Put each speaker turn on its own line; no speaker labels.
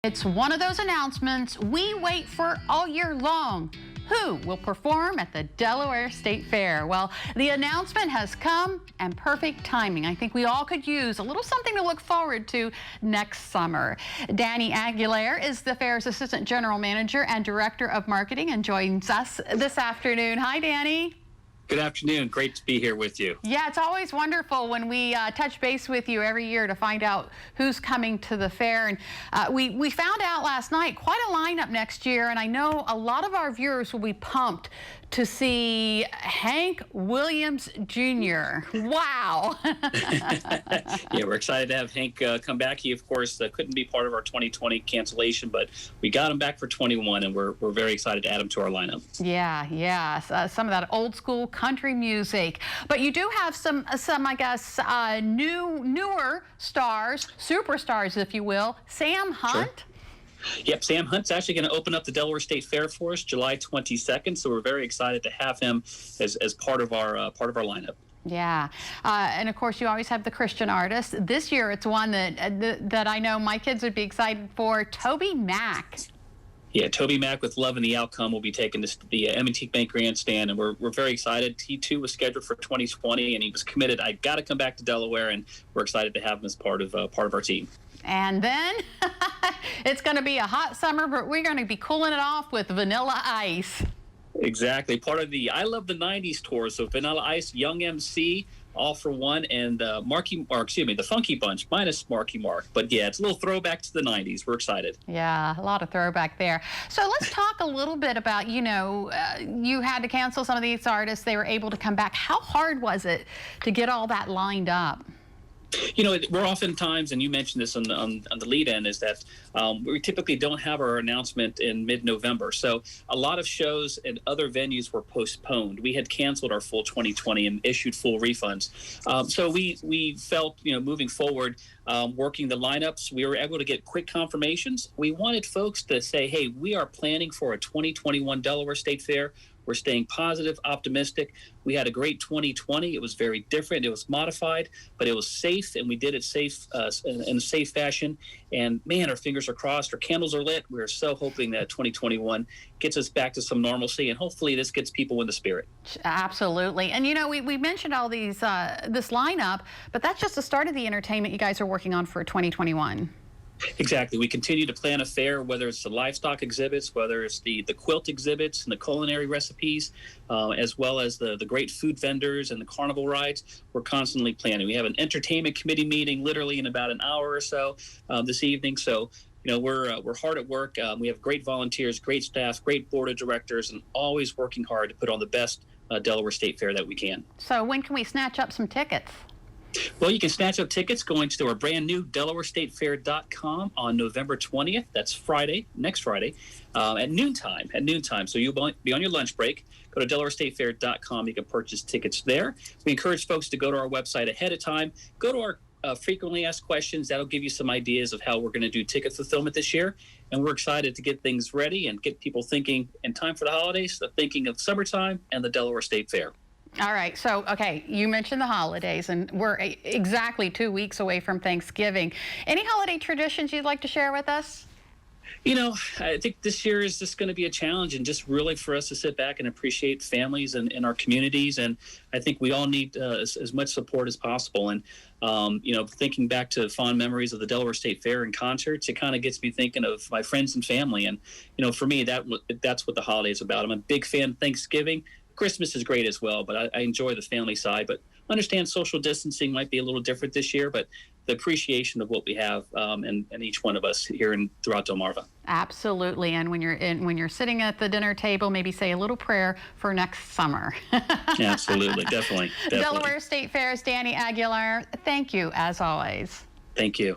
It's one of those announcements we wait for all year long. Who will perform at the Delaware State Fair? Well, the announcement has come, and perfect timing. I think we all could use a little something to look forward to next summer. Danny Aguilar is the fair's Assistant General Manager and Director of Marketing and joins us this afternoon. Hi, Danny.
Good afternoon. Great to be here with you.
Yeah, it's always wonderful when we touch base with you every year to find out who's coming to the fair. And we found out last night quite a lineup next year, and I know a lot of our viewers will be pumped to see Hank Williams Jr. Wow.
Yeah, we're excited to have Hank come back. He, of course, couldn't be part of our 2020 cancellation, but we got him back for 21, and we're very excited to add him to our lineup.
Yeah. Some of that old school country music. But you do have some I guess, newer stars, superstars, if you will. Sam Hunt.
Sure. Yep, Sam Hunt's actually going to open up the Delaware State Fair for us July 22nd, so we're very excited to have him as part of our lineup.
Yeah, and of course you always have the Christian artists. This year it's one that I know my kids would be excited for. Toby Mack.
Yeah, Toby Mack with Love and the Outcome will be taking this to the M&T Bank Grandstand, and we're very excited. He too was scheduled for 2020, and he was committed. I got to come back to Delaware, and we're excited to have him as part of our team. And
then it's going to be a hot summer, but we're going to be cooling it off with Vanilla Ice.
Exactly, part of the I Love the 90s tour. So Vanilla Ice, Young MC, All for One, and the Funky Bunch minus Marky Mark. But yeah, it's a little throwback to the 90s. We're excited.
Yeah, a lot of throwback there. So let's talk a little bit about, you had to cancel some of these artists. They were able to come back. How hard was it to get all that lined up?
We're oftentimes, and you mentioned this on the lead in, is that we typically don't have our announcement in mid-November. So a lot of shows and other venues were postponed. We had canceled our full 2020 and issued full refunds. So we felt, moving forward, working the lineups, we were able to get quick confirmations. We wanted folks to say, hey, we are planning for a 2021 Delaware State Fair. We're staying positive, optimistic. We had a great 2020. It was very different. It was modified, but it was safe, and we did it safe in a safe fashion. And man, our fingers are crossed. Our candles are lit. We're so hoping that 2021 gets us back to some normalcy, and hopefully this gets people in the spirit.
Absolutely. And we mentioned all these this lineup, but that's just the start of the entertainment you guys are working on for 2021.
Exactly. We continue to plan a fair, whether it's the livestock exhibits, whether it's the quilt exhibits and the culinary recipes, as well as the great food vendors and the carnival rides. We're constantly planning. We have an entertainment committee meeting literally in about an hour or so this evening. So, we're hard at work. We have great volunteers, great staff, great board of directors, and always working hard to put on the best Delaware State Fair that we can.
So when can we snatch up some tickets?
Well, you can snatch up tickets going to our brand new DelawareStateFair.com on November 20th. That's Friday, next Friday, at noontime. So you'll be on your lunch break. Go to DelawareStateFair.com. You can purchase tickets there. We encourage folks to go to our website ahead of time. Go to our frequently asked questions. That'll give you some ideas of how we're going to do ticket fulfillment this year. And we're excited to get things ready and get people thinking in time for the holidays, thinking of summertime and the Delaware State Fair.
All right. So, okay, you mentioned the holidays, and we're exactly 2 weeks away from Thanksgiving. Any holiday traditions you'd like to share with us?
I think this year is just going to be a challenge, and just really for us to sit back and appreciate families and our communities. And I think we all need as much support as possible. And, thinking back to fond memories of the Delaware State Fair and concerts, it kind of gets me thinking of my friends and family. And, for me, that's what the holiday is about. I'm a big fan of Thanksgiving. Christmas is great as well, but I enjoy the family side. But understand social distancing might be a little different this year, but the appreciation of what we have and each one of us here throughout Delmarva.
Absolutely. And when you're sitting at the dinner table, maybe say a little prayer for next summer.
Absolutely, definitely.
Delaware State Fair's Danny Aguilar, thank you as always.
Thank you.